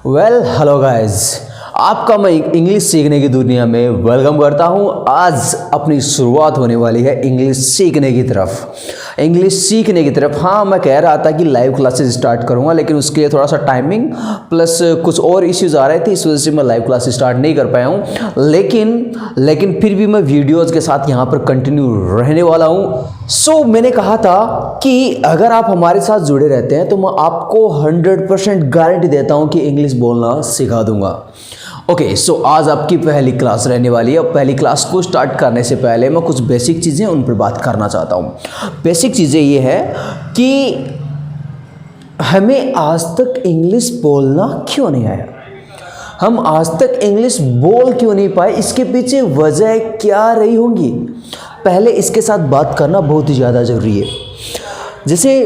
Hello guys, आपका मैं English सीखने की दुनिया में वेलकम करता हूं। आज अपनी शुरुआत होने वाली है इंग्लिश सीखने की तरफ। हाँ, मैं कह रहा था कि लाइव क्लासेस स्टार्ट करूंगा, लेकिन उसके लिए थोड़ा सा टाइमिंग प्लस कुछ और इश्यूज आ रहे थे, इस वजह से मैं लाइव क्लासेस स्टार्ट नहीं कर पाया हूं। लेकिन फिर भी मैं वीडियोज़ के साथ यहाँ पर कंटिन्यू रहने वाला हूँ। सो मैंने कहा था कि अगर आप हमारे साथ जुड़े रहते हैं तो मैं आपको 100% गारंटी देता हूँ कि इंग्लिश बोलना सिखा दूंगा। ओके, सो आज आपकी पहली क्लास रहने वाली है। और पहली क्लास को स्टार्ट करने से पहले मैं कुछ बेसिक चीज़ें उन पर बात करना चाहता हूँ। बेसिक चीज़ें ये है कि हमें आज तक इंग्लिश बोलना क्यों नहीं आया, हम आज तक इंग्लिश बोल क्यों नहीं पाए, इसके पीछे वजह क्या रही होंगी, पहले इसके साथ बात करना बहुत ही ज़्यादा ज़रूरी है। जैसे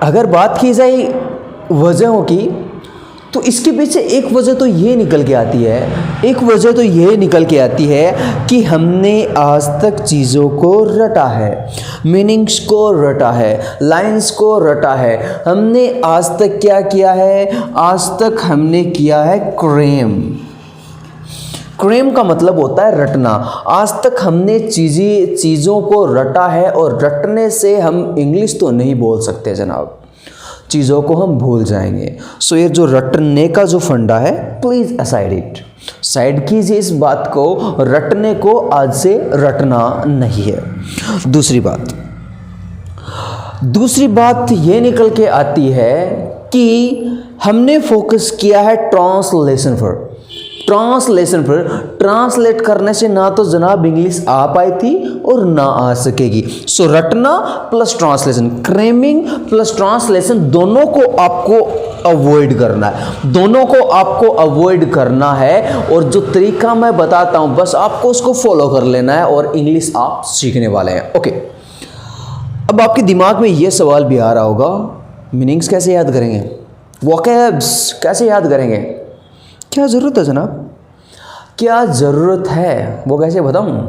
अगर बात की जाए वजहों की, तो इसके पीछे एक वजह तो ये निकल के आती है कि हमने आज तक चीज़ों को रटा है, मीनिंग्स को रटा है, लाइंस को रटा है। हमने आज तक क्या किया है, आज तक हमने किया है क्रेम का मतलब होता है रटना। आज तक हमने चीज़ों को रटा है, और रटने से हम इंग्लिश तो नहीं बोल सकते जनाब, चीज़ों को हम भूल जाएंगे। सो ये जो रटने का जो फंडा है, प्लीज़ साइड कीजिए इस बात को। रटने को आज से रटना नहीं है। दूसरी बात ये निकल के आती है कि हमने फोकस किया है ट्रांसलेशन पर। ट्रांसलेट करने से ना तो जनाब इंग्लिश आ पाई थी और ना आ सकेगी। सो रटना प्लस ट्रांसलेशन, क्रेमिंग प्लस ट्रांसलेशन, दोनों को आपको अवॉइड करना है। और जो तरीका मैं बताता हूं, बस आपको उसको फॉलो कर लेना है और इंग्लिश आप सीखने वाले हैं। ओके, अब आपके दिमाग में यह सवाल भी आ रहा होगा, मीनिंग्स कैसे याद करेंगे, वोकैब्स कैसे याद करेंगे, क्या ज़रूरत है जनाब, क्या ज़रूरत है, वो कैसे बताऊं?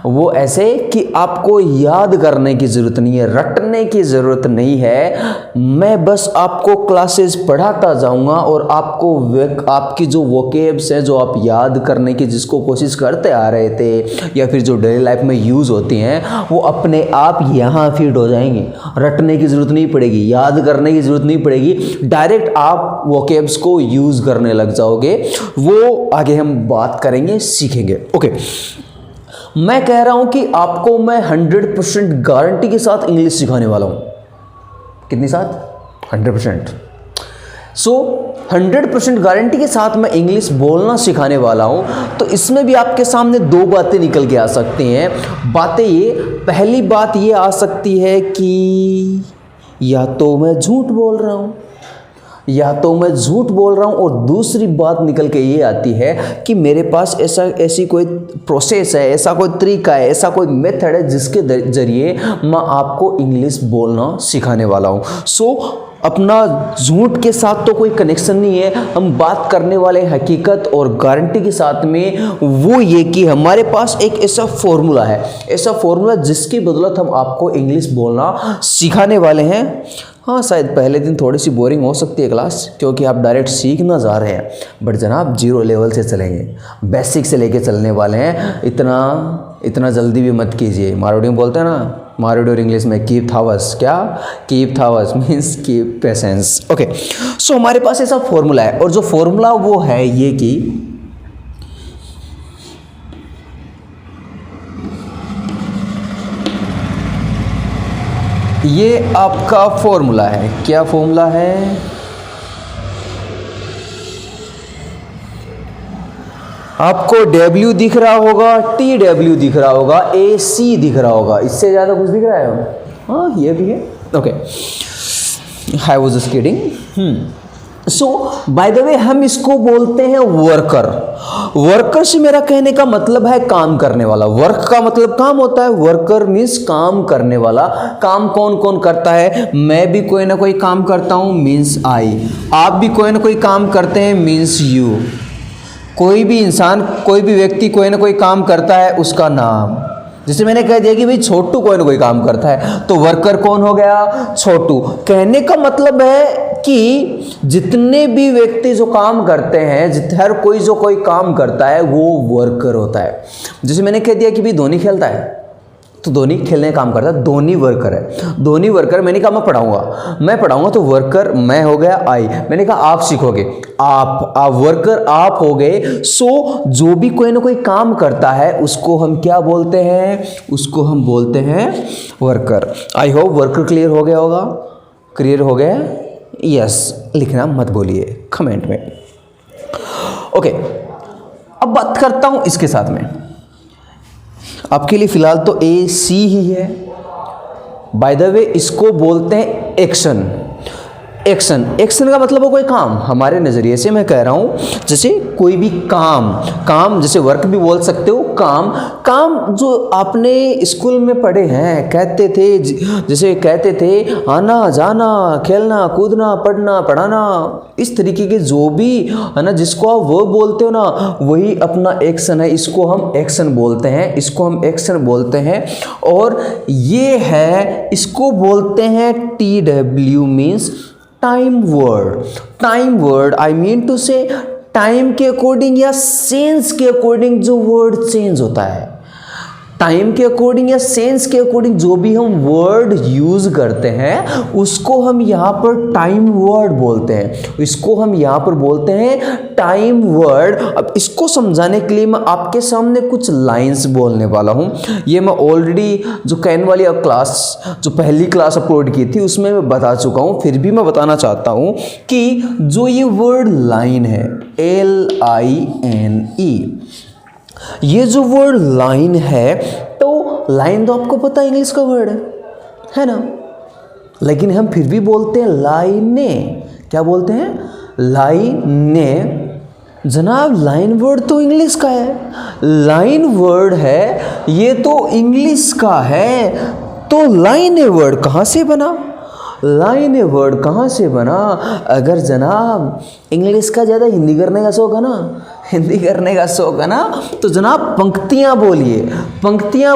वो ऐसे कि आपको याद करने की ज़रूरत नहीं है, रटने की ज़रूरत नहीं है। मैं बस आपको क्लासेस पढ़ाता जाऊंगा और आपकी जो वोकेब्स हैं, जो आप याद करने की जिसको कोशिश करते आ रहे थे, या फिर जो डेली लाइफ में यूज़ होती हैं, वो अपने आप यहाँ फिट हो जाएंगे। रटने की ज़रूरत नहीं पड़ेगी, याद करने की ज़रूरत नहीं पड़ेगी, डायरेक्ट आप वोकेब्स को यूज़ करने लग जाओगे। वो आगे हम बात करेंगे, सीखेंगे। ओके, मैं कह रहा हूं कि आपको मैं 100% गारंटी के साथ इंग्लिश सिखाने वाला हूं। कितनी साथ? 100%। सो 100% गारंटी के साथ मैं इंग्लिश बोलना सिखाने वाला हूं। तो इसमें भी आपके सामने दो बातें निकल के आ सकती हैं। पहली बात ये आ सकती है कि या तो मैं झूठ बोल रहा हूं, और दूसरी बात निकल के ये आती है कि मेरे पास ऐसी कोई प्रोसेस है, ऐसा कोई तरीका है, ऐसा कोई मेथड है जिसके जरिए मैं आपको इंग्लिश बोलना सिखाने वाला हूँ। सो अपना झूठ के साथ तो कोई कनेक्शन नहीं है, हम बात करने वाले हकीकत और गारंटी के साथ में, वो ये कि हमारे पास एक ऐसा फॉर्मूला जिसकी बदौलत हम आपको इंग्लिश बोलना सिखाने वाले हैं। हाँ, शायद पहले दिन थोड़ी सी बोरिंग हो सकती है क्लास, क्योंकि आप डायरेक्ट सीखना जा रहे हैं, बट जनाब 0 लेवल से चलेंगे, बेसिक से लेके चलने वाले हैं। इतना जल्दी भी मत कीजिए। मारवाड़ी में बोलते हैं ना, मारवाड़ी और इंग्लिश में कीप थावस means keep patience. Okay, so हमारे पास ऐसा फॉर्मूला है, और जो फॉर्मूला वो है ये कि ये आपका फॉर्मूला है। क्या फॉर्मूला है? आपको W दिख रहा होगा, TW दिख रहा होगा, AC दिख रहा होगा, इससे ज़्यादा कुछ दिख रहा है? हाँ, ये भी है। Okay, I was just kidding. So by the way, हम इसको बोलते हैं वर्कर से मेरा कहने का मतलब है काम करने वाला। वर्क का मतलब काम होता है, वर्कर मीन्स काम करने वाला। काम कौन कौन करता है? मैं भी कोई ना कोई काम करता हूं, मीन्स आई। आप भी कोई ना कोई काम करते हैं, मीन्स यू। कोई भी इंसान, कोई भी व्यक्ति कोई ना कोई काम करता है, उसका नाम। जैसे मैंने कह दिया कि भाई छोटू कोई ना कोई काम करता है, तो वर्कर कौन हो गया? छोटू। कहने का मतलब है कि जितने भी व्यक्ति जो काम करते हैं, हर कोई जो कोई काम करता है वो वर्कर होता है। जैसे मैंने कह दिया कि भाई धोनी खेलता है, तो धोनी खेलने का काम करता है, धोनी वर्कर है। धोनी वर्कर, मैंने कहा मैं पढ़ाऊंगा तो वर्कर मैं हो गया आई। मैंने कहा आप सीखोगे, आप वर्कर आप हो गए। सो जो भी कोई ना कोई काम करता है उसको हम क्या बोलते हैं? उसको हम बोलते हैं worker. I hope worker clear हो गया होगा। क्लियर हो गया? यस लिखना मत बोलिए कमेंट में। ओके, अब बात करता हूं इसके साथ में। आपके लिए फिलहाल तो ए सी ही है। बाय द वे इसको बोलते हैं एक्शन। एक्शन का मतलब हो कोई काम। हमारे नज़रिए से मैं कह रहा हूँ, जैसे कोई भी काम जैसे वर्क भी बोल सकते हो। काम जो आपने स्कूल में पढ़े हैं, कहते थे, जैसे कहते थे आना जाना, खेलना कूदना, पढ़ना पढ़ाना, इस तरीके के जो भी है ना, जिसको आप वो बोलते हो ना, वही अपना एक्शन है। इसको हम एक्शन बोलते हैं। और ये है, इसको बोलते हैं TW means time word. I mean to say time के अकॉर्डिंग या सेंस के अकॉर्डिंग जो वर्ड चेंज होता है, टाइम के अकॉर्डिंग या सेंस के अकॉर्डिंग जो भी हम वर्ड यूज करते हैं उसको हम यहाँ पर टाइम वर्ड बोलते हैं। इसको हम यहाँ पर बोलते हैं टाइम वर्ड। अब इसको समझाने के लिए मैं आपके सामने कुछ लाइंस बोलने वाला हूँ। ये मैं ऑलरेडी जो कैन वाली क्लास, जो पहली क्लास अपलोड की थी, उसमें मैं बता चुका हूँ। फिर भी मैं बताना चाहता हूँ कि जो ये वर्ड लाइन है, LINE, ये जो वर्ड लाइन है, तो लाइन तो आपको पता है इंग्लिश का वर्ड है ना, लेकिन हम फिर भी बोलते हैं लाइने। क्या बोलते हैं? लाइने। जनाब लाइन वर्ड तो इंग्लिश का है, लाइन वर्ड है, ये तो इंग्लिश का है, तो लाइन वर्ड कहाँ से बना? लाइन वर्ड कहाँ से बना? अगर जनाब इंग्लिश का ज़्यादा हिंदी करने का शौक है ना, तो जनाब पंक्तियाँ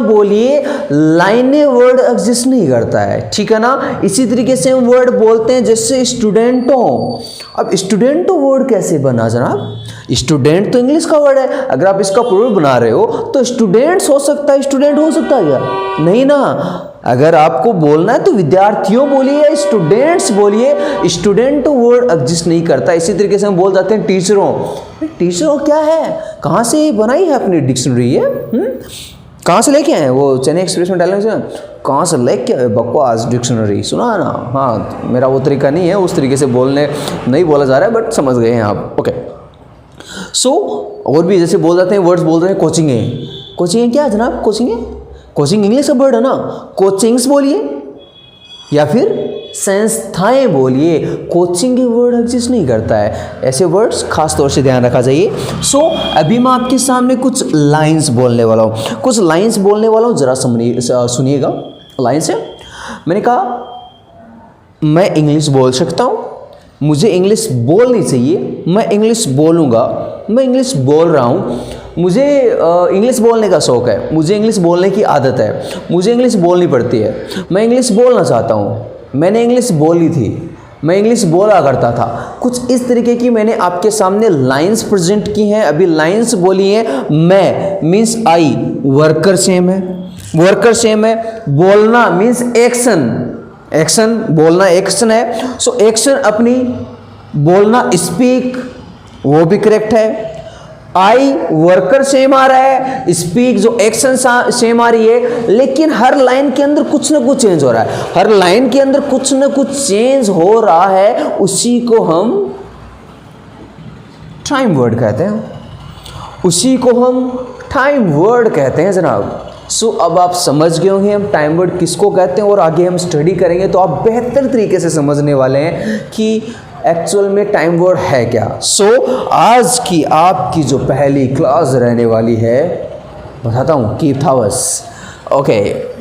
बोलिए। लाइने वर्ड एग्जिस्ट नहीं करता है, ठीक है ना। इसी तरीके से हम वर्ड बोलते हैं जैसे स्टूडेंटों। अब स्टूडेंटों वर्ड कैसे बना जनाब? स्टूडेंट तो इंग्लिश का वर्ड है। अगर आप इसका प्लूरल बना रहे हो तो स्टूडेंट्स हो सकता है, स्टूडेंट हो सकता है क्या? नहीं ना। अगर आपको बोलना है तो विद्यार्थियों बोलिए या स्टूडेंट्स बोलिए। स्टूडेंट वर्ड एग्जिस्ट नहीं करता। इसी तरीके से हम बोल जाते हैं टीचरों क्या है? कहाँ से बनाई है अपनी डिक्शनरी ये? कहाँ से लेके आए? वो चेन्नई एक्सप्रेस में डालने से कहाँ से लेके आए? बकवास डिक्शनरी सुना है ना। हाँ, मेरा वो तरीका नहीं है, उस तरीके से बोलने नहीं बोला जा रहा है, बट समझ गए हैं आप। ओके, सो और भी जैसे बोल जाते हैं वर्ड्स, बोल रहे हैं कोचिंग है क्या जनाब? कोचिंग इंग्लिश का वर्ड है ना। कोचिंग्स बोलिए या फिर संस्थाएं बोलिए। कोचिंग के वर्ड एग्जिस्ट नहीं करता है। ऐसे वर्ड्स खास तौर से ध्यान रखा जाइए। सो अभी मैं आपके सामने कुछ लाइंस बोलने वाला हूँ, जरा सुनिएगा। लाइंस है, मैंने कहा मैं इंग्लिश बोल सकता हूँ, मुझे इंग्लिश बोलनी चाहिए, मैं इंग्लिश बोलूँगा, मैं इंग्लिश बोल रहा हूँ, मुझे इंग्लिश बोलने का शौक़ है, मुझे इंग्लिश बोलने की आदत है, मुझे इंग्लिश बोलनी पड़ती है, मैं इंग्लिश बोलना चाहता हूँ, मैंने इंग्लिश बोली थी, मैं इंग्लिश बोला करता था। कुछ इस तरीके की मैंने आपके सामने लाइंस प्रेजेंट की हैं। अभी लाइंस बोली हैं। मैं मीन्स आई, वर्कर सेम है, बोलना मीन्स एक्शन, बोलना एक्शन है। सो एक्शन अपनी, बोलना स्पीक, वो भी करेक्ट है। आई वर्कर सेम आ रहा है, स्पीक जो एक्शन सेम आ रही है, लेकिन हर लाइन के अंदर कुछ ना कुछ चेंज हो रहा है, उसी को हम टाइम वर्ड कहते हैं, जनाब। सो अब आप समझ गए होंगे हम टाइम वर्ड किसको कहते हैं, और आगे हम स्टडी करेंगे तो आप बेहतर तरीके से समझने वाले हैं कि एक्चुअल में टाइम वर्ड है क्या। सो आज की आपकी जो पहली क्लास रहने वाली है, बताता हूँ, कीप थावस। ओके,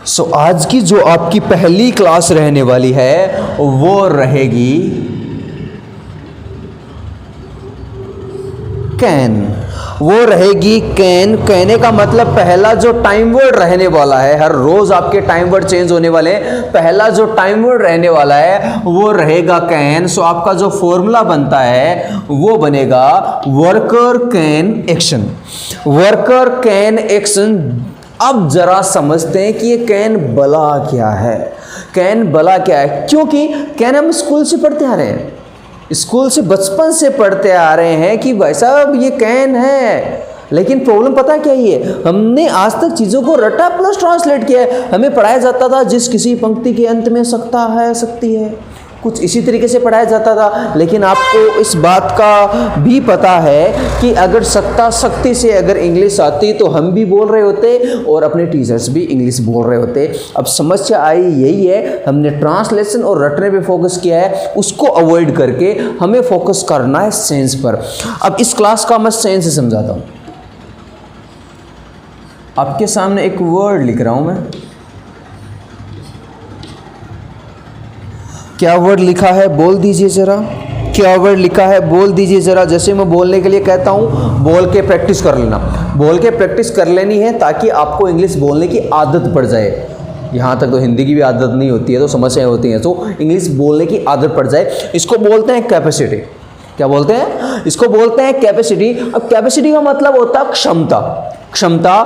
सो आज की जो आपकी पहली क्लास रहने वाली है वो रहेगी कैन। वो रहेगी कैन। कहने का मतलब पहला जो टाइम वर्ड रहने वाला है, हर रोज आपके टाइम वर्ड चेंज होने वाले हैं, पहला जो टाइम वर्ड रहने वाला है वो रहेगा कैन। सो आपका जो फॉर्मूला बनता है वो बनेगा worker can action. Worker can action. अब जरा समझते हैं कि ये कैन भला क्या है। कैन भला क्या है? क्योंकि कैन हम स्कूल से पढ़ते आ रहे हैं, स्कूल से बचपन से पढ़ते आ रहे हैं कि भाई साहब ये कैन है। लेकिन प्रॉब्लम पता क्या ही है, हमने आज तक चीज़ों को रटा प्लस ट्रांसलेट किया है। हमें पढ़ाया जाता था जिस किसी पंक्ति के अंत में सकता है सकती है, कुछ इसी तरीके से पढ़ाया जाता था। लेकिन आपको इस बात का भी पता है कि अगर सकता शक्ति से अगर इंग्लिश आती तो हम भी बोल रहे होते और अपने टीचर्स भी इंग्लिश बोल रहे होते। अब समस्या आई यही है, हमने ट्रांसलेशन और रटने पे फोकस किया है, उसको अवॉइड करके हमें फोकस करना है सेंस पर। अब इस क्लास का मैं सेंस से समझाता हूँ। आपके सामने एक वर्ड लिख रहा हूँ मैं। क्या वर्ड लिखा है बोल दीजिए जरा। क्या वर्ड लिखा है बोल दीजिए जरा। जैसे मैं बोलने के लिए कहता हूँ बोल के प्रैक्टिस कर लेना। बोल के प्रैक्टिस कर लेनी है ताकि आपको इंग्लिश बोलने की आदत पड़ जाए। यहाँ तक तो हिंदी की भी आदत नहीं होती है तो समस्याएं होती हैं, तो इंग्लिश बोलने की आदत पड़ जाए। इसको बोलते हैं कैपेसिटी। क्या बोलते हैं? इसको बोलते हैं कैपेसिटी। अब कैपेसिटी का मतलब होता है क्षमता। क्षमता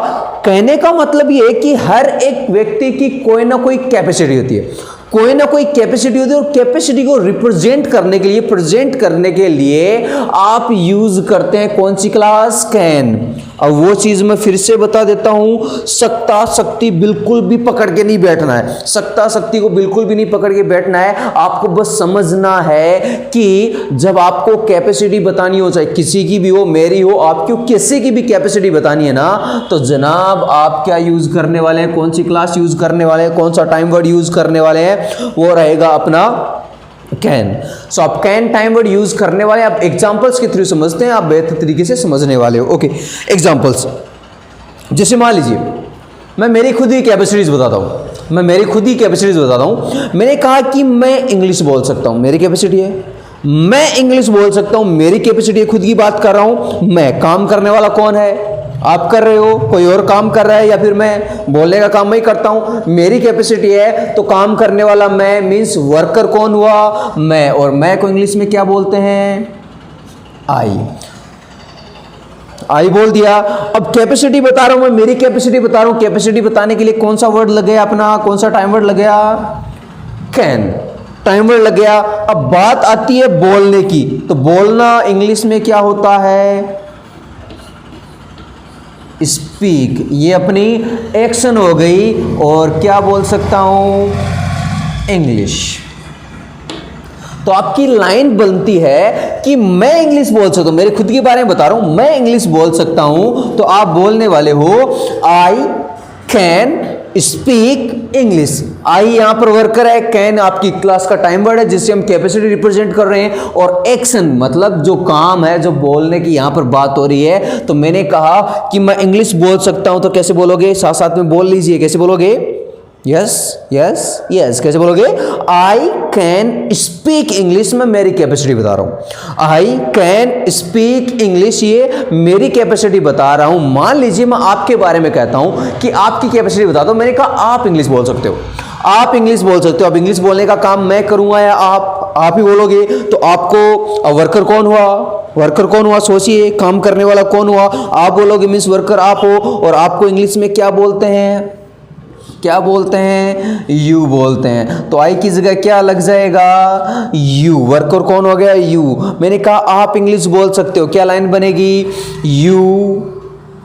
कहने का मतलब ये है कि हर एक व्यक्ति की कोई ना कोई कैपेसिटी होती है, कोई ना कोई कैपेसिटी होती है। और कैपेसिटी को रिप्रेजेंट करने के लिए, प्रेजेंट करने के लिए आप यूज करते हैं कौन सी क्लास? कैन। अब वो चीज मैं फिर से बता देता हूं, सकता शक्ति बिल्कुल भी पकड़ के नहीं बैठना है। सकता शक्ति को बिल्कुल भी नहीं पकड़ के बैठना है। आपको बस समझना है कि जब आपको कैपेसिटी बतानी हो, चाहे किसी की भी हो, मेरी हो, आपकी किसी की भी कैपेसिटी बतानी है ना, तो जनाब आप क्या यूज करने वाले हैं? कौन सी क्लास यूज करने वाले हैं? कौन सा टाइम वर्ड यूज करने वाले हैं? वो रहेगा अपना कैन। सो आप कैन टाइम वर्ड यूज करने वाले। आप एग्जांपल्स के थ्रू समझते हैं, आप बेहतर तरीके से समझने वाले हो। Okay, examples. जैसे मान लीजिए मैं मेरी खुद ही कैपेसिटीज बताता हूं। मैं मेरी खुद ही कैपेसिटीज बताता हूं। मैंने कहा कि मैं इंग्लिश बोल सकता हूं, मेरी कैपेसिटी है। मैं इंग्लिश बोल सकता हूं, मेरी कैपेसिटी है। खुद की बात कर रहा हूं। मैं काम करने वाला कौन है? आप कर रहे हो, कोई और काम कर रहा है, या फिर मैं बोलने का काम मैं ही करता हूं। मेरी कैपेसिटी है तो काम करने वाला मैं, मीन्स वर्कर कौन हुआ? मैं। और मैं को इंग्लिश में क्या बोलते हैं? आई। आई बोल दिया। अब कैपेसिटी बता रहा हूं मैं, मेरी कैपेसिटी बता रहा हूं। कैपेसिटी बताने के लिए कौन सा वर्ड लग गया अपना? कौन सा टाइम वर्ड लग गया? कैन। टाइम वर्ड लग गया। अब बात आती है बोलने की, तो बोलना इंग्लिश में क्या होता है? स्पीक। ये अपनी एक्शन हो गई। और क्या बोल सकता हूं? इंग्लिश। तो आपकी लाइन बनती है कि मैं इंग्लिश बोल सकता हूं, मेरे खुद के बारे में बता रहा हूं, मैं इंग्लिश बोल सकता हूं। तो आप बोलने वाले हो आई कैन स्पीक इंग्लिश। आई यहां पर वर्कर है, कैन आपकी क्लास का टाइम वर्ड है जिससे हम कैपेसिटी रिप्रेजेंट कर रहे हैं, और एक्शन मतलब जो काम है, जो बोलने की यहां पर बात हो रही है। तो मैंने कहा कि मैं इंग्लिश बोल सकता हूं, तो कैसे बोलोगे? साथ साथ में बोल लीजिए। कैसे बोलोगे? Yes yes yes. कैसे बोलोगे? आई कैन स्पीक इंग्लिश। मैं मेरी कैपेसिटी बता रहा हूं। आई कैन स्पीक इंग्लिश, ये मेरी कैपेसिटी बता रहा हूं। मान लीजिए मैं आपके बारे में कहता हूं कि आपकी कैपेसिटी बता दो। मैंने कहा आप इंग्लिश बोल सकते हो, आप इंग्लिश बोल सकते हो। अब इंग्लिश बोलने का काम मैं करूंगा या आप ही बोलोगे? तो आपको वर्कर कौन हुआ? वर्कर कौन हुआ? सोचिए, काम करने वाला कौन हुआ? आप बोलोगे, मीन्स वर्कर आप हो। और आपको इंग्लिश में क्या बोलते हैं? क्या बोलते हैं? यू बोलते हैं। तो आई की जगह क्या लग जाएगा? यू। वर्कर कौन हो गया? यू। मैंने कहा आप इंग्लिश बोल सकते हो, क्या लाइन बनेगी? You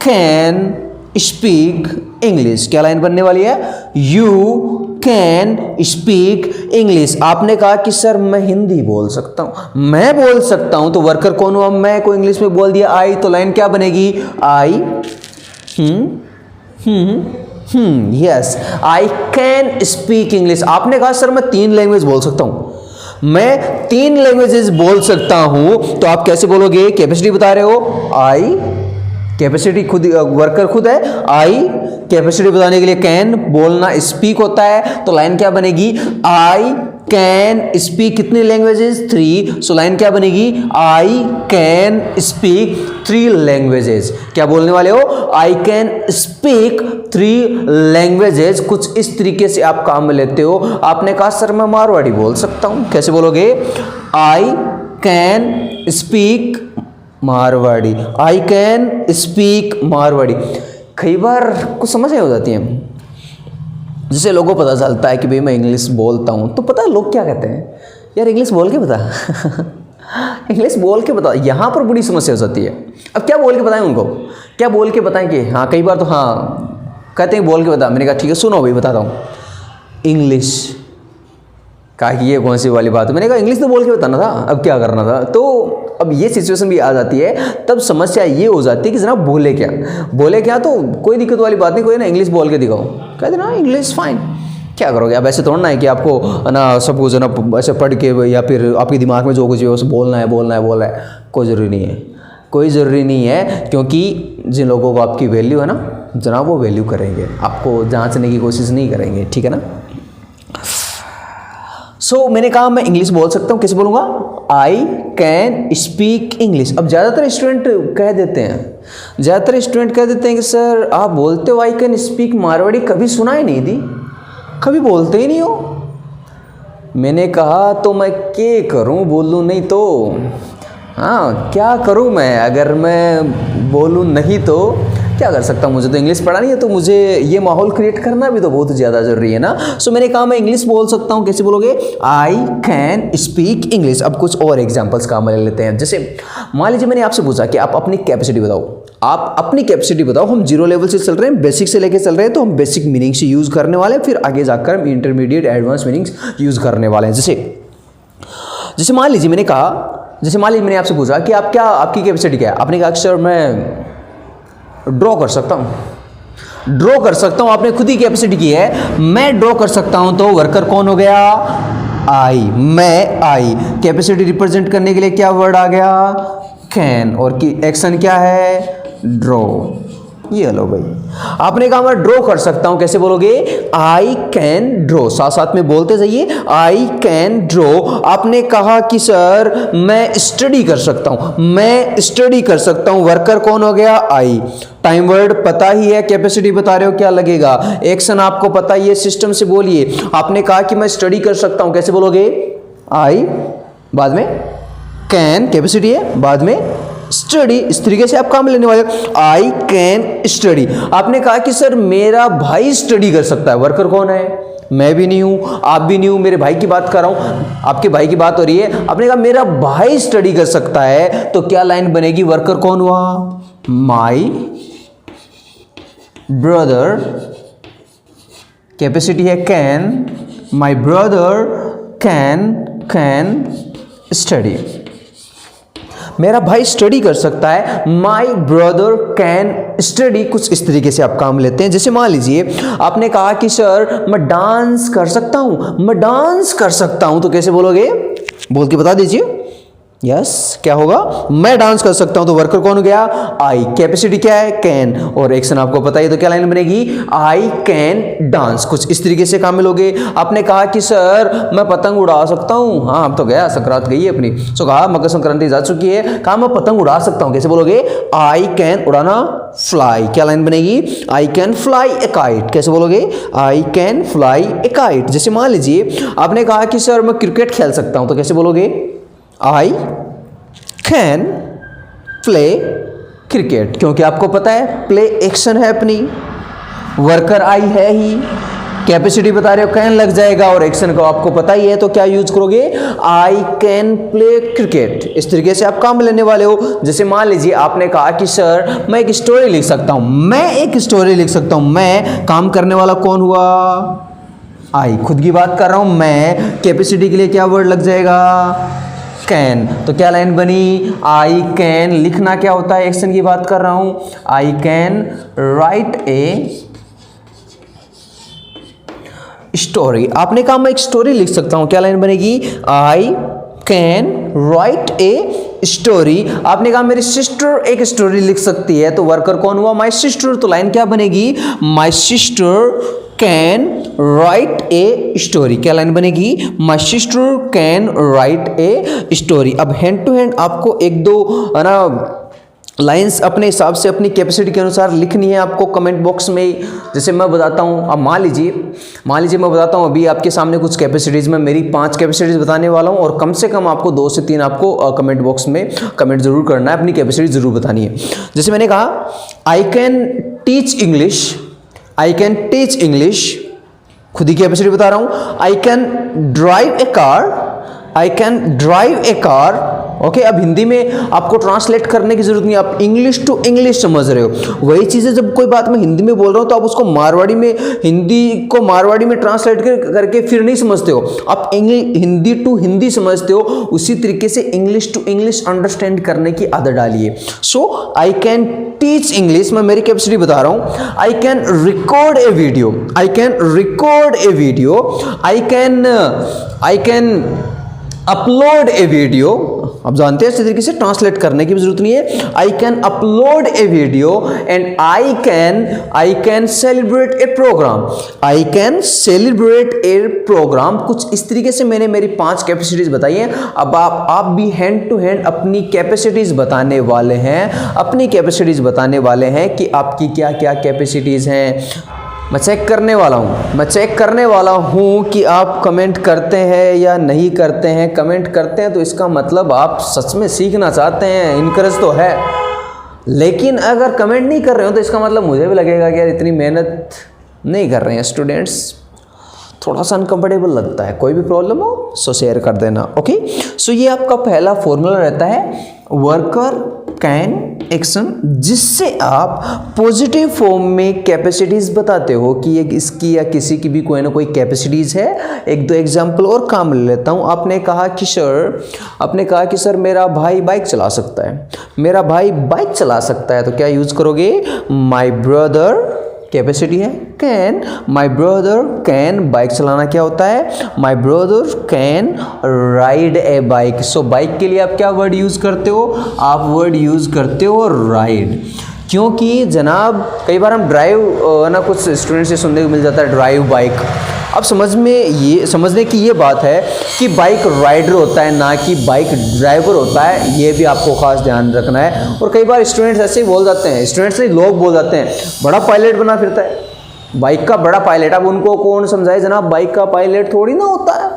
can speak English. क्या लाइन बनने वाली है? You can speak English. आपने कहा कि सर मैं हिंदी बोल सकता हूं, मैं बोल सकता हूं। तो वर्कर कौन हुआ? मैं को इंग्लिश में बोल दिया आई। तो लाइन क्या बनेगी? I yes, I can speak English. आपने कहा सर मैं 3 लैंग्वेज बोल सकता हूं, मैं 3 लैंग्वेजेस बोल सकता हूं। तो आप कैसे बोलोगे? कैपेसिटी बता रहे हो आई, कैपेसिटी खुद वर्कर खुद है आई कैपेसिटी बताने के लिए कैन बोलना स्पीक होता है, तो लाइन क्या बनेगी, आई कैन स्पीक कितनी लैंग्वेजेस, 3। सो लाइन क्या बनेगी, आई कैन स्पीक 3 लैंग्वेजेस। क्या बोलने वाले हो, आई कैन स्पीक 3 लैंग्वेजेस। कुछ इस तरीके से आप काम में लेते हो। आपने कहा सर मैं मारवाड़ी बोल सकता हूं, कैसे बोलोगे, आई can speak Marwari, I can speak Marwari. कई बार कुछ समस्या हो जाती है, जिससे लोगों को पता चलता है कि भाई मैं इंग्लिश बोलता हूँ, तो पता है लोग क्या कहते हैं, यार इंग्लिश बोल के बता इंग्लिश बोल के बता। यहाँ पर बड़ी समस्या हो जाती है। अब क्या बोल के बताएं उनको, क्या बोल के बताएं कि हाँ, कई बार तो हाँ कहते हैं बोल के बता। मैंने कहा ठीक है सुनो भाई बताता हूँ, इंग्लिश। कहा कि ये कौन सी वाली बात है, मैंने कहा इंग्लिश तो बोल के बताना था, अब क्या करना था। तो अब ये सिचुएशन भी आ जाती है, तब समस्या ये हो जाती है कि जनाब बोले क्या, तो कोई दिक्कत वाली बात नहीं, कोई ना इंग्लिश बोल के दिखाओ, कहते ना इंग्लिश फाइन, क्या करोगे। अब ऐसे थोड़ा ना है कि आपको ना सब कुछ ना ऐसे पढ़ के या फिर आपके दिमाग में जो कुछ है उसे बोलना है, कोई ज़रूरी नहीं है, क्योंकि जिन लोगों को आपकी वैल्यू है ना जनाब, वो वैल्यू करेंगे, आपको जांचने की कोशिश नहीं करेंगे, ठीक है ना। सो मैंने कहा मैं इंग्लिश बोल सकता हूँ, कैसे बोलूँगा, आई कैन स्पीक इंग्लिश। अब ज़्यादातर स्टूडेंट कह देते हैं कि सर आप बोलते हो आई कैन स्पीक मारवाड़ी, कभी सुना ही नहीं थी, कभी बोलते ही नहीं हो। मैंने कहा तो मैं क्या करूँ, बोलूँ नहीं तो, हाँ क्या करूँ मैं, अगर मैं बोलूँ नहीं तो क्या कर सकता हूँ, मुझे तो इंग्लिश पढ़ा नहीं है, तो मुझे ये माहौल क्रिएट करना भी तो बहुत ज़्यादा ज़रूरी है ना। सो मैंने कहा मैं इंग्लिश बोल सकता हूँ, कैसे बोलोगे, आई कैन स्पीक इंग्लिश। अब कुछ और एग्जांपल्स काम ले लेते हैं। जैसे मान लीजिए मैंने आपसे पूछा कि आप अपनी कैपेसिटी बताओ, हम 0 लेवल से चल रहे हैं, बेसिक से लेके चल रहे हैं, तो हम बेसिक मीनिंग से यूज़ करने वाले हैं, फिर आगे जाकर हम इंटरमीडिएट एडवांस मीनिंग्स यूज़ करने वाले हैं। जैसे मान लीजिए मैंने आपसे पूछा कि आपकी कैपेसिटी क्या है, आपने कहा सर मैं ड्रॉ कर सकता हूँ, आपने खुद ही कैपेसिटी की है, मैं ड्रॉ कर सकता हूँ, तो वर्कर कौन हो गया, आई। कैपेसिटी रिप्रेजेंट करने के लिए क्या वर्ड आ गया, कैन, और की एक्शन क्या है, ड्रॉ। ये लो भाई, आपने कहा मैं ड्रॉ कर सकता हूं, कैसे बोलोगे, आई कैन ड्रॉ, साथ में बोलते जाइए, आई कैन ड्रॉ। आपने कहा कि सर मैं स्टडी कर सकता हूं, वर्कर कौन हो गया, आई। टाइम वर्ड पता ही है, कैपेसिटी बता रहे हो, क्या लगेगा, एक्शन आपको पता ही है, सिस्टम से बोलिए। आपने कहा कि मैं स्टडी कर सकता हूं, कैसे बोलोगे, आई, बाद में कैन, कैपेसिटी है, बाद में स्टडी। इस तरीके से आप काम लेने वाले, आई कैन स्टडी। आपने कहा कि सर मेरा भाई स्टडी कर सकता है, वर्कर कौन है, मैं भी नहीं हूं, आप भी नहीं हूं, मेरे भाई की बात कर रहा हूं, आपके भाई की बात हो रही है। आपने कहा मेरा भाई स्टडी कर सकता है, तो क्या लाइन बनेगी, वर्कर कौन हुआ, माई ब्रदर, कैपेसिटी है can, my brother can study. मेरा भाई स्टडी कर सकता है, माई ब्रदर कैन स्टडी। कुछ इस तरीके से आप काम लेते हैं। जैसे मान लीजिए आपने कहा कि सर मैं डांस कर सकता हूं, तो कैसे बोलोगे, बोल के बता दीजिए, यस क्या होगा, मैं डांस कर सकता हूं, तो वर्कर कौन हो गया, आई। कैपेसिटी क्या है, कैन, और एक्शन आपको पता है, तो क्या लाइन बनेगी, आई कैन डांस। कुछ इस तरीके से काम मिलोगे। आपने कहा कि सर मैं पतंग उड़ा सकता हूं, हाँ अब तो गया, संक्रांत गई है अपनी, सो कहा मकर संक्रांति जा चुकी है, कहा मैं पतंग उड़ा सकता हूं, कैसे बोलोगे, आई कैन उड़ाना, फ्लाई। क्या लाइन बनेगी, I can fly A kite. कैसे बोलोगे, I can fly A kite. जैसे मान लीजिए आपने कहा कि सर मैं क्रिकेट खेल सकता हूं, तो कैसे बोलोगे, आई कैन प्ले क्रिकेट। क्योंकि आपको पता है प्ले एक्शन है अपनी, वर्कर आई है ही, कैपेसिटी बता रहे हो कैन लग जाएगा, और एक्शन को आपको पता ही है, तो क्या यूज करोगे, आई कैन प्ले क्रिकेट। इस तरीके से आप काम लेने वाले हो। जैसे मान लीजिए आपने कहा कि सर मैं एक स्टोरी लिख सकता हूं, मैं काम करने वाला कौन हुआ, आई। खुद की बात कर रहा हूं मैं, कैपेसिटी के लिए क्या वर्ड लग जाएगा, कैन। तो क्या लाइन बनी, आई कैन, लिखना क्या होता है, एक्शन की बात कर रहा हूं, I can write a story. आपने कहा मैं एक स्टोरी लिख सकता हूं, क्या लाइन बनेगी, I can write a story. आपने कहा मेरी सिस्टर एक स्टोरी लिख सकती है, तो वर्कर कौन हुआ? My sister. तो लाइन क्या बनेगी? My sister can write a story. क्या लाइन बनेगी? My sister can write a story. अब हैंड टू हैंड आपको एक दो है ना लाइंस अपने हिसाब से अपनी कैपेसिटी के अनुसार लिखनी है आपको कमेंट बॉक्स में। जैसे मैं बताता हूँ, अब मान लीजिए मैं बताता हूँ अभी आपके सामने कुछ कैपेसिटीज़ में मेरी 5 कैपेसिटीज़ बताने वाला हूँ, और कम से कम आपको 2 से 3 आपको कमेंट बॉक्स में कमेंट जरूर करना है, अपनी कैपेसिटी जरूर बतानी है। जैसे मैंने कहा I can teach English, I can teach English, खुद ही कैपेसिटी बता रहा हूँ। I can drive A car, I can drive A car. Okay, अब हिंदी में आपको ट्रांसलेट करने की जरूरत नहीं, आप इंग्लिश टू इंग्लिश समझ रहे हो। वही चीज़ें जब कोई बात मैं हिंदी में बोल रहा हूँ तो आप उसको मारवाड़ी में, हिंदी को मारवाड़ी में ट्रांसलेट करके फिर नहीं समझते हो, आप हिंदी टू हिंदी समझते हो। उसी तरीके से इंग्लिश टू इंग्लिश अंडरस्टैंड करने की आदत डालिए। सो आई कैन टीच इंग्लिश, मैं मेरी कैपेसिटी बता रहा हूँ। I can record a video, I can record a video, I can upload a video. अब जानते हैं इस तरीके से ट्रांसलेट करने की भी जरूरत नहीं है। I can upload a video and I can celebrate a programme, I can celebrate a programme. कुछ इस तरीके से मैंने मेरी 5 कैपेसिटीज बताई हैं। अब आप भी हैंड टू हैंड अपनी कैपेसिटीज बताने वाले हैं, अपनी कैपेसिटीज बताने वाले हैं कि आपकी क्या क्या कैपेसिटीज हैं। मैं चेक करने वाला हूँ कि आप कमेंट करते हैं या नहीं करते हैं। कमेंट करते हैं तो इसका मतलब आप सच में सीखना चाहते हैं, इनकरेज तो है। लेकिन अगर कमेंट नहीं कर रहे हो तो इसका मतलब मुझे भी लगेगा कि यार इतनी मेहनत नहीं कर रहे हैं स्टूडेंट्स, थोड़ा सा अनकंफर्टेबल लगता है। कोई भी प्रॉब्लम हो सो शेयर कर देना। ओके, सो ये आपका पहला फॉर्मूला रहता है वर्कर कैन एक्शन, जिससे आप पॉजिटिव फॉर्म में कैपेसिटीज बताते हो कि ये इसकी या किसी की भी कोई ना कोई कैपेसिटीज है। एक दो एग्जांपल और काम ले लेता हूँ। आपने कहा कि सर मेरा भाई बाइक चला सकता है, मेरा भाई बाइक चला सकता है, तो क्या यूज करोगे? माई ब्रदर, कैपेसिटी है can, my brother can, bike चलाना क्या होता है? My brother can ride A bike. So bike के लिए आप क्या वर्ड यूज करते हो? आप वर्ड यूज करते हो राइड। क्योंकि जनाब कई बार हम ड्राइव ना, कुछ स्टूडेंट से सुनने को मिल जाता है ड्राइव बाइक। अब समझने की ये बात है कि बाइक राइडर होता है ना कि बाइक ड्राइवर होता है, ये भी आपको खास ध्यान रखना है। और कई बार स्टूडेंट्स ऐसे ही बोल जाते हैं, स्टूडेंट्स नहीं लोग बोल जाते हैं बड़ा पायलट बना फिरता है, बाइक का बड़ा पायलट। अब उनको कौन समझाए जनाब, बाइक का पायलट थोड़ी ना होता है,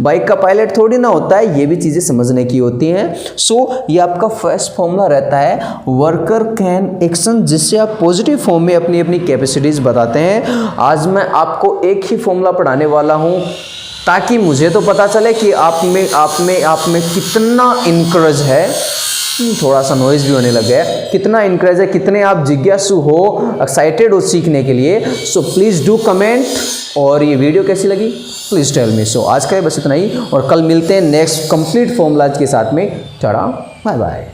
बाइक का पायलट थोड़ी ना होता है। ये भी चीज़ें समझने की होती हैं। सो ये आपका फर्स्ट फॉर्मूला रहता है वर्कर कैन एक्शन, जिससे आप पॉजिटिव फॉर्म में अपनी अपनी कैपेसिटीज बताते हैं। आज मैं आपको एक ही फॉर्मूला पढ़ाने वाला हूँ ताकि मुझे तो पता चले कि आप में कितना इनकरेज है। थोड़ा सा नॉइज भी होने लग गया है, कितना इनकरेज है, कितने आप जिज्ञासु हो, एक्साइटेड हो सीखने के लिए। So please do comment. और ये वीडियो कैसी लगी प्लीज़ टेल मी। सो आज का बस इतना ही, और कल मिलते हैं नेक्स्ट कंप्लीट फॉर्मूलाज के साथ में। Tata bye bye.